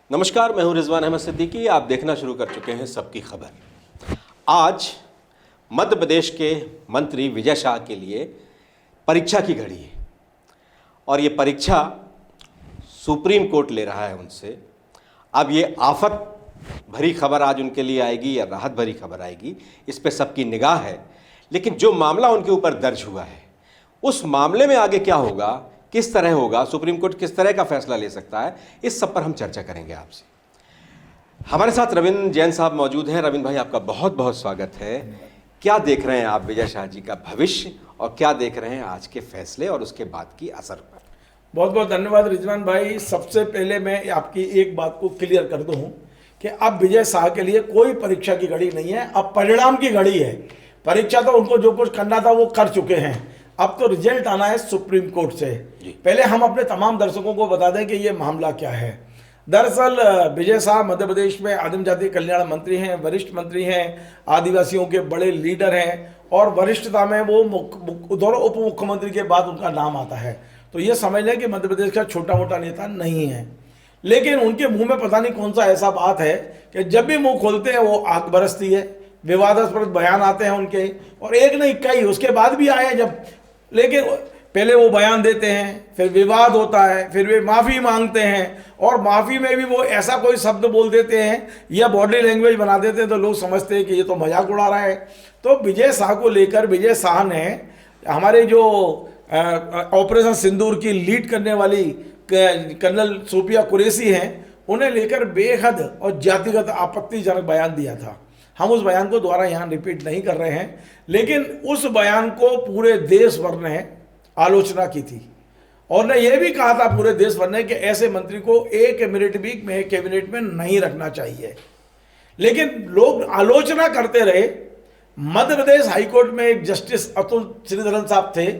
नमस्कार, मैं हूं रिजवान अहमद सिद्दीकी। आप देखना शुरू कर चुके हैं सबकी खबर। आज मध्य प्रदेश के मंत्री विजय शाह के लिए परीक्षा की घड़ी है और ये परीक्षा सुप्रीम कोर्ट ले रहा है उनसे। अब ये आफत भरी खबर आज उनके लिए आएगी या राहत भरी खबर आएगी, इस पे सबकी निगाह है। लेकिन जो मामला उनके ऊपर दर्ज हुआ है, उस मामले में आगे क्या होगा, किस तरह होगा, सुप्रीम कोर्ट किस तरह का फैसला ले सकता है, इस सब पर हम चर्चा करेंगे आपसे। हमारे साथ रविंद्र जैन साहब मौजूद हैं। रविंद्र भाई, आपका बहुत बहुत स्वागत है। क्या देख रहे हैं आप विजय शाह जी का भविष्य और क्या देख रहे हैं आज के फैसले और उसके बाद की असर पर? बहुत बहुत धन्यवाद रिजवान भाई। सबसे पहले मैं आपकी एक बात को क्लियर कर दूं कि अब विजय शाह के लिए कोई परीक्षा की घड़ी नहीं है, अब परिणाम की घड़ी है। परीक्षा तो उनको जो कुछ करना था वो कर चुके हैं, अब तो रिजल्ट आना है सुप्रीम कोर्ट से। पहले हम अपने तमाम दर्शकों को बता दें कि ये मामला क्या है। दरअसल विजय शाह मध्य प्रदेश में आदिम जाति कल्याण मंत्री हैं, वरिष्ठ मंत्री हैं, आदिवासियों के बड़े लीडर हैं और वरिष्ठता में वो दोनों उप मुख्यमंत्री के बाद उनका नाम आता है। तो ये समझ लें कि मध्य प्रदेश का छोटा मोटा नेता नहीं है। लेकिन उनके मुंह में पता नहीं कौन सा ऐसा बात है कि जब भी मुंह खोलते हैं वो आग बरसती है, विवादास्पद बयान आते हैं उनके, और एक नहीं कई उसके बाद भी आए जब। लेकिन पहले वो बयान देते हैं, फिर विवाद होता है, फिर वे माफ़ी मांगते हैं और माफ़ी में भी वो ऐसा कोई शब्द बोल देते हैं या बॉडी लैंग्वेज बना देते हैं तो लोग समझते हैं कि ये तो मजाक उड़ा रहा है। तो विजय शाह को लेकर विजय शाह ने हमारे जो ऑपरेशन सिंदूर की लीड करने वाली कर्नल सूफिया कुरैशी हैं, उन्हें लेकर बेहद और जातिगत आपत्तिजनक बयान दिया था। हम उस बयान को दोबारा यहाँ रिपीट नहीं कर रहे हैं, लेकिन उस बयान को पूरे देश भर ने आलोचना की थी और ने यह भी कहा था पूरे देश भर ने कि ऐसे मंत्री को एक मिनट भी कैबिनेट में नहीं रखना चाहिए। लेकिन लोग आलोचना करते रहे। मध्य प्रदेश हाईकोर्ट में एक जस्टिस अतुल श्रीधरन साहब थे,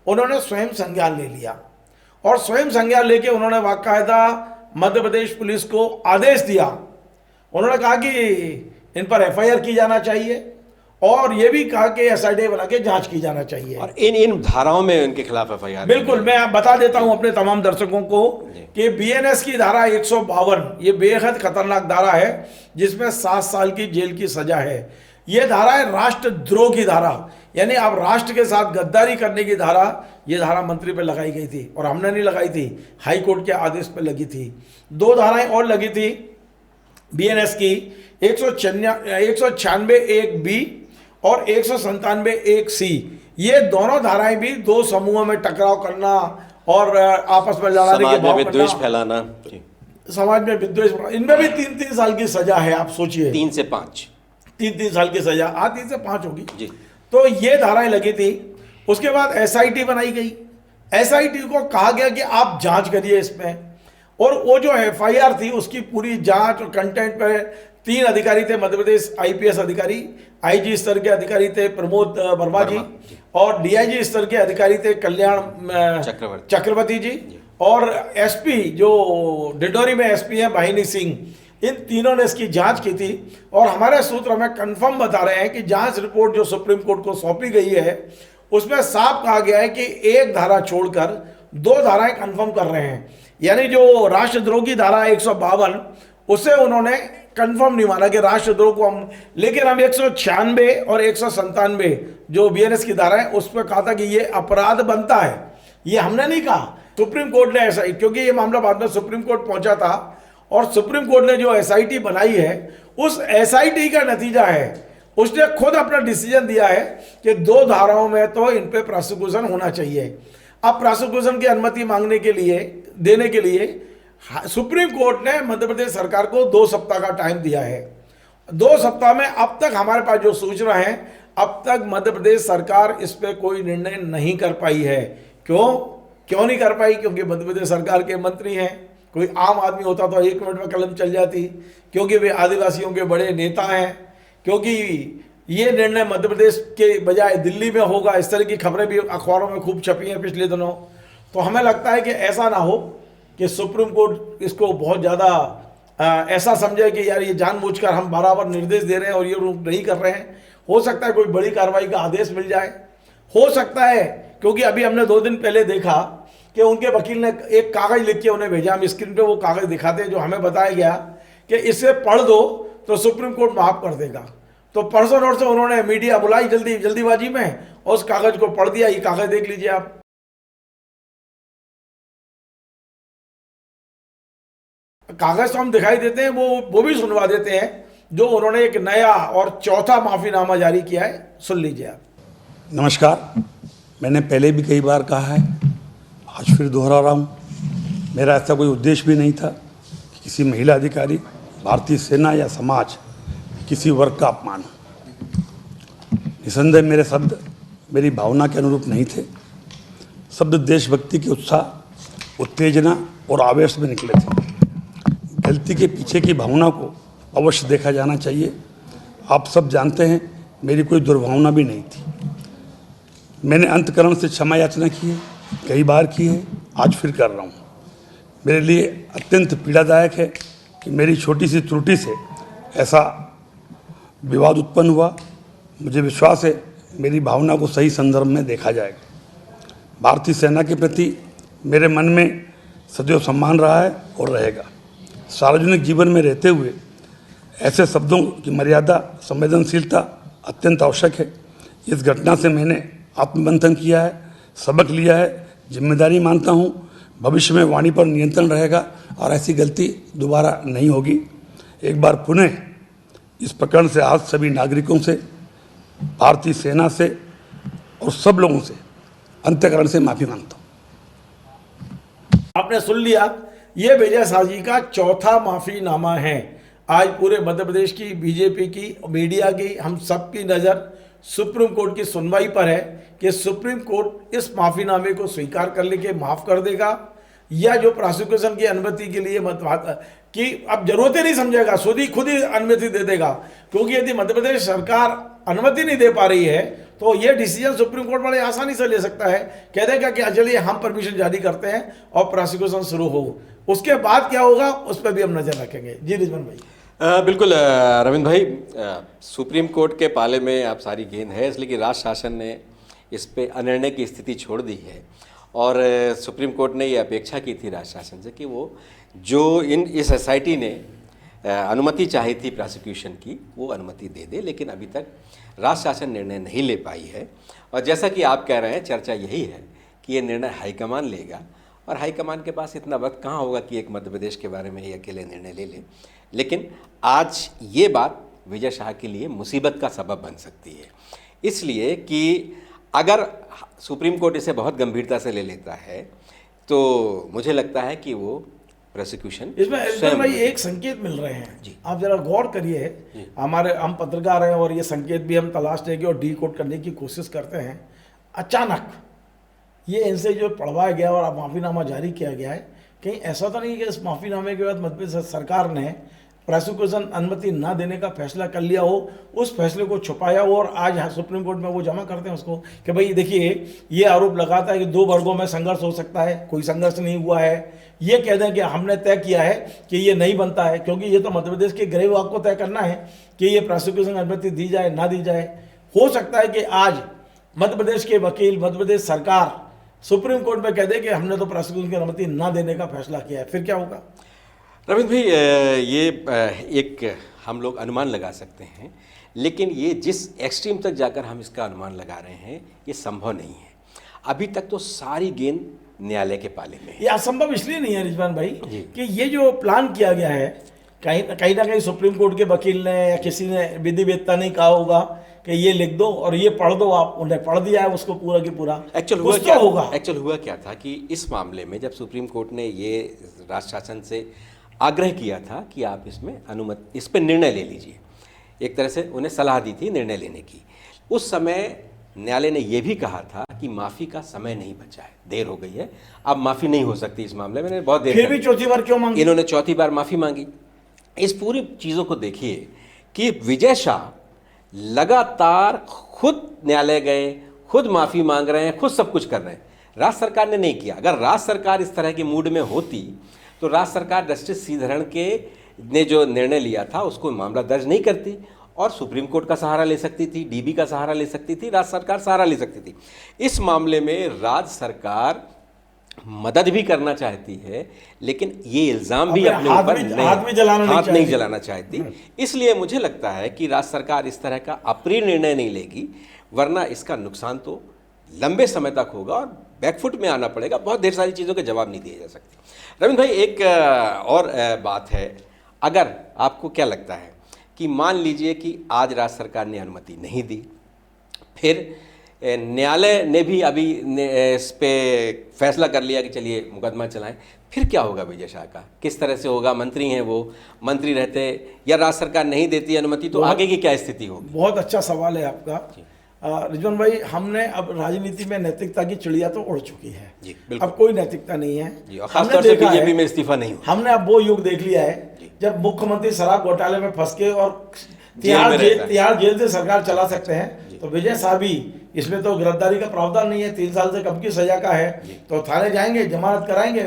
उन्होंने स्वयं संज्ञान ले लिया और स्वयं संज्ञान लेके उन्होंने बाकायदा मध्य प्रदेश पुलिस को आदेश दिया। उन्होंने कहा कि इन पर एफआईआर की जाना चाहिए और ये भी कहा कि एसआईटी बना के जांच की जाना चाहिए। और इन धाराओं में उनके खिलाफ एफआईआर? बिल्कुल, मैं आप बता देता हूं अपने तमाम दर्शकों को कि बीएनएस की धारा 152 ये बेहद खतरनाक धारा है जिसमें 7 साल की जेल की सजा है। ये धारा है राष्ट्रद्रोह की धारा, यानी अब राष्ट्र के साथ गद्दारी करने की धारा। ये धारा मंत्री पर लगाई गई थी और हमने नहीं लगाई थी, हाई कोर्ट के आदेश पर लगी थी। 2 धाराएं और लगी थी बीएनएस की, 196 एक बी और 197 एक सी। ये दोनों धाराएं भी 2 समूहों में टकराव करना और आपस में लड़ाने के भाव विद्वेष फैलाना, समाज में विद्वेष, इनमें भी 3-3 साल की सजा है। आप सोचिए, 3 से 5, 3-3 साल की सजा, 3 से 5 होगी जी। तो ये धाराएं लगी थी। उसके बाद एसआईटी बनाई गई। एसआईटी को कहा गया कि आप जांच करिए इसमें, और वो जो एफआईआर थी उसकी पूरी जांच और कंटेंट पर 3 अधिकारी थे मध्य प्रदेश आईपीएस अधिकारी, आईजी स्तर के अधिकारी थे प्रमोद वर्मा जी और डीआईजी स्तर के अधिकारी थे कल्याण चक्रवर्ती जी और एसपी जो डिंडोरी में एसपी हैं वाहिनी सिंह। इन तीनों ने इसकी जांच की थी और हमारे सूत्र हमें कंफर्म बता रहे हैं कि जांच रिपोर्ट जो सुप्रीम कोर्ट को सौंपी गई है उसमें साफ कहा गया है कि एक धारा छोड़कर 2 धाराएं कंफर्म कर रहे हैं। यानी जो राष्ट्रद्रोह की धारा 152 उसे उन्होंने कंफर्म नहीं माना कि राष्ट्रद्रोह को हम, लेकिन हम 196 और 197 जो बीएनएस की धारा है उस पर कहा था कि ये अपराध बनता है। ये हमने नहीं कहा, सुप्रीम कोर्ट ने ऐसा, क्योंकि ये मामला बाद में सुप्रीम कोर्ट पहुंचा था और सुप्रीम कोर्ट ने जो एसआईटी बनाई है उस एसआईटी का नतीजा है, उसने खुद अपना डिसीजन दिया है कि 2 धाराओं में तो इन पे प्रोसिक्यूशन होना चाहिए। अब प्रोसिक्यूशन की अनुमति मांगने के लिए, देने के लिए सुप्रीम कोर्ट ने मध्य प्रदेश सरकार को 2 सप्ताह का टाइम दिया है। 2 सप्ताह में अब तक हमारे पास जो सूचना है, अब तक मध्य प्रदेश सरकार इस पे कोई निर्णय नहीं कर पाई है। क्यों नहीं कर पाई? क्योंकि मध्य प्रदेश सरकार के मंत्री हैं। कोई आम आदमी होता तो 1 मिनट में कलम चल जाती, क्योंकि वे आदिवासियों के बड़े नेता हैं, क्योंकि ये निर्णय मध्य प्रदेश के बजाय दिल्ली में होगा। इस तरह की खबरें भी अखबारों में खूब छपी हैं पिछले दिनों। तो हमें लगता है कि ऐसा ना हो कि सुप्रीम कोर्ट इसको बहुत ज़्यादा ऐसा समझे कि यार ये जानबूझकर हम बराबर निर्देश दे रहे हैं और ये नहीं कर रहे हैं। हो सकता है कोई बड़ी कार्रवाई का आदेश मिल जाए, हो सकता है, क्योंकि अभी हमने 2 दिन पहले देखा कि उनके वकील ने एक कागज लिख के उन्हें भेजा। हम स्क्रीन पे वो कागज दिखाते हैं जो हमें बताया गया कि इसे पढ़ दो तो सुप्रीम कोर्ट माफ कर देगा। तो परसों नोट से उन्होंने मीडिया बुलाई जल्दीबाजी में और उस कागज को पढ़ दिया। ये कागज देख लीजिए आप। कागज तो हम दिखाई देते हैं, वो भी सुनवा देते हैं जो उन्होंने एक नया और चौथा माफीनामा जारी किया है। सुन लीजिए आप। नमस्कार। मैंने पहले भी कई बार कहा है, आज फिर दोहरा रहा हूँ। मेरा ऐसा कोई उद्देश्य भी नहीं था कि किसी महिला अधिकारी, भारतीय सेना या समाज किसी वर्ग का अपमान हो। निसंदेह मेरे शब्द मेरी भावना के अनुरूप नहीं थे। शब्द देशभक्ति के उत्साह, उत्तेजना और आवेश में निकले थे। गलती के पीछे की भावना को अवश्य देखा जाना चाहिए। आप सब जानते हैं मेरी कोई दुर्भावना भी नहीं थी। मैंने अंतकरण से क्षमा याचना की है, कई बार की है, आज फिर कर रहा हूँ। मेरे लिए अत्यंत पीड़ादायक है कि मेरी छोटी सी त्रुटि से ऐसा विवाद उत्पन्न हुआ। मुझे विश्वास है मेरी भावना को सही संदर्भ में देखा जाएगा। भारतीय सेना के प्रति मेरे मन में सदैव सम्मान रहा है और रहेगा। सार्वजनिक जीवन में रहते हुए ऐसे शब्दों की मर्यादा, संवेदनशीलता अत्यंत आवश्यक है। इस घटना से मैंने आत्ममंथन किया है, सबक लिया है, जिम्मेदारी मानता हूँ। भविष्य में वाणी पर नियंत्रण रहेगा और ऐसी गलती दोबारा नहीं होगी। एक बार पुनः इस प्रकरण से आज सभी नागरिकों से, भारतीय सेना से और सब लोगों से अंतःकरण से माफ़ी मांगता हूँ। आपने सुन लिया, ये विजय शाह जी का चौथा माफीनामा है। आज पूरे मध्य प्रदेश की बीजेपी की, मीडिया की, हम सब की नज़र सुप्रीम कोर्ट की सुनवाई पर है कि सुप्रीम कोर्ट इस माफीनामे को स्वीकार कर लेके माफ़ कर देगा या जो प्रोसिक्यूशन की अनुमति के लिए कि अब जरूरत ही नहीं समझेगा, खुद ही अनुमति दे देगा। क्योंकि यदि मध्य प्रदेश सरकार अनुमति नहीं दे पा रही है तो ये डिसीजन सुप्रीम कोर्ट बड़े आसानी से ले सकता है, कह देगा कि चलिए हम परमिशन जारी करते हैं और प्रोसिक्यूशन शुरू हो। उसके बाद क्या होगा उस पर भी हम नजर रखेंगे। जी रिजवान भाई। बिल्कुल रविंद्र भाई, सुप्रीम कोर्ट के पाले में आप सारी गेंद है, इसलिए कि राज्य शासन ने इस पे अनिर्णय की स्थिति छोड़ दी है और सुप्रीम कोर्ट ने ये अपेक्षा की थी राज्य शासन से कि वो जो इस एसआईटी ने अनुमति चाही थी प्रोसिक्यूशन की, वो अनुमति दे दे। लेकिन अभी तक राज्य शासन निर्णय नहीं ले पाई है और जैसा कि आप कह रहे हैं, चर्चा यही है कि ये निर्णय हाईकमान लेगा और हाईकमान के पास इतना वक्त कहाँ होगा कि एक मध्य प्रदेश के बारे में ये अकेले निर्णय ले ले। लेकिन आज ये बात विजय शाह के लिए मुसीबत का सबब बन सकती है, इसलिए कि अगर सुप्रीम कोर्ट इसे बहुत गंभीरता से ले लेता है तो मुझे लगता है कि वो प्रोसिक्यूशन इसमें भाई एक संकेत मिल रहे हैं जी। आप जरा गौर करिए, हम पत्रकार हैं और ये संकेत भी हम तलाशने की और डीकोड करने की कोशिश करते हैं। अचानक ये इनसे जो पढ़वाया गया और माफीनामा जारी किया गया है, कहीं ऐसा तो नहीं कि इस माफीनामे के बाद मध्य प्रदेश सरकार ने प्रोसिक्यूशन अनुमति ना देने का फैसला कर लिया हो, उस फैसले को छुपाया हो और आज सुप्रीम कोर्ट में वो जमा करते हैं उसको कि भाई देखिए ये आरोप लगाता है कि दो वर्गों में संघर्ष हो सकता है, कोई संघर्ष नहीं हुआ है। ये कह दें कि हमने तय किया है कि ये नहीं बनता है, क्योंकि ये तो मध्य प्रदेश के गृह विभाग को तय करना है कि ये प्रोसिक्यूशन अनुमति दी जाए ना दी जाए। हो सकता है कि आज मध्य प्रदेश के वकील, मध्य प्रदेश सरकार सुप्रीम कोर्ट में कह दे कि हमने तो प्रोसिक्यूशन की अनुमति ना देने का फैसला किया है, फिर क्या होगा? रविंद्र भाई, ये एक हम लोग अनुमान लगा सकते हैं, लेकिन ये जिस एक्सट्रीम तक जाकर हम इसका अनुमान लगा रहे हैं ये संभव नहीं है। अभी तक तो सारी गेंद न्यायालय के पाले में है। ये असंभव इसलिए नहीं है रिजवान भाई कि ये जो प्लान किया गया है, कहीं ना कहीं सुप्रीम कोर्ट के वकील ने या किसी ने विधिवेत्ता नहीं कहा होगा कि ये लिख दो और ये पढ़ दो, आप उन्हें पढ़ दिया है उसको पूरा की पूरा। एक्चुअल हुआ क्या था कि इस मामले में जब सुप्रीम कोर्ट ने ये राज्य शासन से आग्रह किया था कि आप इस पर निर्णय ले लीजिए, एक तरह से उन्हें सलाह दी थी निर्णय लेने की, उस समय न्यायालय ने यह भी कहा था कि माफ़ी का समय नहीं बचा है, देर हो गई है, अब माफ़ी नहीं हो सकती इस मामले में, बहुत देर। फिर भी चौथी बार क्यों मांगी? इन्होंने चौथी बार माफ़ी मांगी। इस पूरी चीज़ों को देखिए कि विजय शाह लगातार खुद न्यायालय गए, खुद माफ़ी मांग रहे हैं, खुद सब कुछ कर रहे हैं। राज्य सरकार ने नहीं किया। अगर राज्य सरकार इस तरह के मूड में होती तो राज्य सरकार जस्टिस श्रीधरन के ने जो निर्णय लिया था उसको मामला दर्ज नहीं करती और सुप्रीम कोर्ट का सहारा ले सकती थी, डीबी का सहारा ले सकती थी, राज्य सरकार सहारा ले सकती थी। इस मामले में राज्य सरकार मदद भी करना चाहती है, लेकिन ये इल्ज़ाम भी अपने हाथ ऊपर भी- नहीं, हाथ भी जलाना नहीं हाथ नहीं चाहती। जलाना चाहती। इसलिए मुझे लगता है कि राज्य सरकार इस तरह का अप्रिय निर्णय नहीं लेगी, वरना इसका नुकसान तो लंबे समय तक होगा और बैकफुट में आना पड़ेगा। बहुत ढेर सारी चीज़ों के जवाब नहीं दिए जा सकते। रविंद्र भाई, एक और बात है, अगर आपको क्या लगता है कि मान लीजिए कि आज राज्य सरकार ने अनुमति नहीं दी, फिर न्यायालय ने भी अभी इस पे फैसला कर लिया कि चलिए मुकदमा चलाएं, फिर क्या होगा विजय शाह का? किस तरह से होगा? मंत्री हैं वो, मंत्री रहते, या राज्य सरकार नहीं देती अनुमति तो आगे की क्या स्थिति होगी? बहुत अच्छा सवाल है आपका रिजवान भाई। हमने अब राजनीति में नैतिकता की चिड़िया तो उड़ चुकी है जी, बिल्कुल। अब कोई नैतिकता नहीं है जी, और खासतौर से देखा है, बीजेपी में इस्तीफा नहीं हुआ। हमने अब वो युग देख लिया है जब मुख्यमंत्री शराब घोटाले में फंस के और जेल में रहता है। तिहाड़ जेल से सरकार चला सकते हैं। तो विजय शाह भी, इसमें तो गिरफ्तारी का प्रावधान नहीं है, 3 साल से कम की सजा का है, तो थाने जाएंगे, जमानत कराएंगे,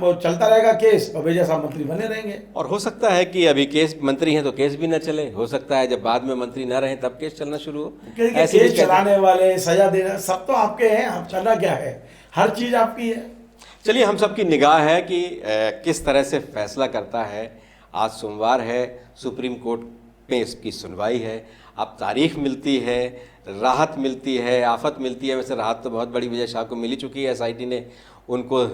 वो चलता रहेगा केस और विजय शाह मंत्री बने रहेंगे। और हो सकता है कि अभी केस मंत्री हैं तो केस भी न चले, हो सकता है जब बाद में मंत्री न रहे तब केस चलना शुरू हो। ऐसे भी केस चलाने वाले, सजा देने, सब तो आपके हैं, आप करना क्या है, हर चीज आपकी है। चलिए, हम सबकी निगाह है कि किस तरह से फैसला करता है। आज सोमवार है, सुप्रीम कोर्ट में इसकी सुनवाई है। अब तारीख मिलती है, राहत मिलती है, आफत मिलती है। वैसे राहत तो बहुत बड़ी विजय शाह को मिल ही चुकी है। एसआईटी ने उनको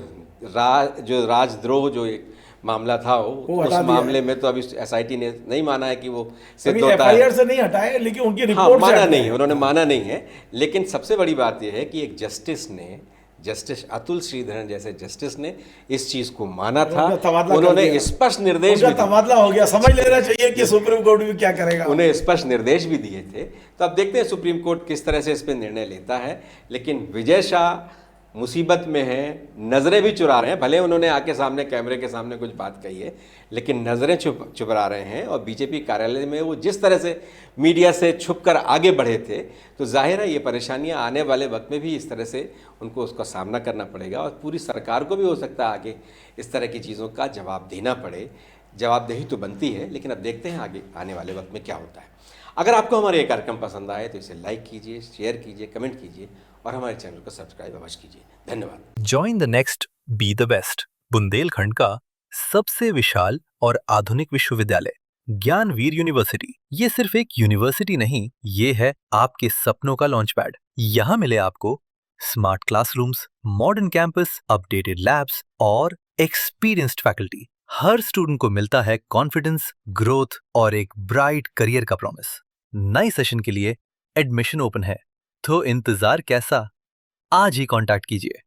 जो राजद्रोह जो एक मामला था वो उस हटा दिया मामले है। में तो अभी एसआईटी ने नहीं माना है कि वो सिद्ध अभी होता है। FIR से नहीं हटाए, लेकिन उनकी हाँ, रिपोर्ट से माना हटाए। नहीं है, उन्होंने माना नहीं है। लेकिन सबसे बड़ी बात यह है कि एक जस्टिस अतुल श्रीधरन जैसे जस्टिस ने इस चीज को माना था। उनका तबादला कर उन्होंने दिया। स्पष्ट निर्देश भी उनका दिए। तबादला हो गया, समझ लेना चाहिए कि सुप्रीम कोर्ट भी क्या करेगा। उन्हें स्पष्ट निर्देश भी दिए थे। तो अब देखते हैं सुप्रीम कोर्ट किस तरह से इस पर निर्णय लेता है। लेकिन विजय शाह मुसीबत में है, नज़रें भी चुरा रहे हैं। भले उन्होंने आके सामने कैमरे के सामने कुछ बात कही है, लेकिन नज़रें चुरा रहे हैं। और बीजेपी कार्यालय में वो जिस तरह से मीडिया से छुपकर आगे बढ़े थे, तो जाहिर है ये परेशानियां आने वाले वक्त में भी इस तरह से उनको उसका सामना करना पड़ेगा। और पूरी सरकार को भी हो सकता है आगे इस तरह की चीज़ों का जवाब देना पड़े। जवाबदेही तो बनती है, लेकिन अब देखते हैं आगे आने वाले वक्त में क्या होता है। अगर आपको हमारे ये कार्यक्रम पसंद आए तो इसे लाइक कीजिए, शेयर कीजिए, कमेंट कीजिए और हमारे चैनल को सब्सक्राइब अवश्य कीजिए। धन्यवाद। Join the next be the best, Bundelkhand का सबसे विशाल और आधुनिक विश्वविद्यालय ज्ञानवीर यूनिवर्सिटी। ये सिर्फ एक यूनिवर्सिटी नहीं, ये है आपके सपनों का लॉन्च पैड। यहाँ मिले आपको smart classrooms, modern campus, updated labs और एक्सपीरियंस्ड फैकल्टी। हर स्टूडेंट को मिलता है कॉन्फिडेंस, ग्रोथ और एक ब्राइट करियर का प्रॉमिस। नए सेशन के लिए एडमिशन ओपन है, तो इंतजार कैसा? आज ही कांटेक्ट कीजिए।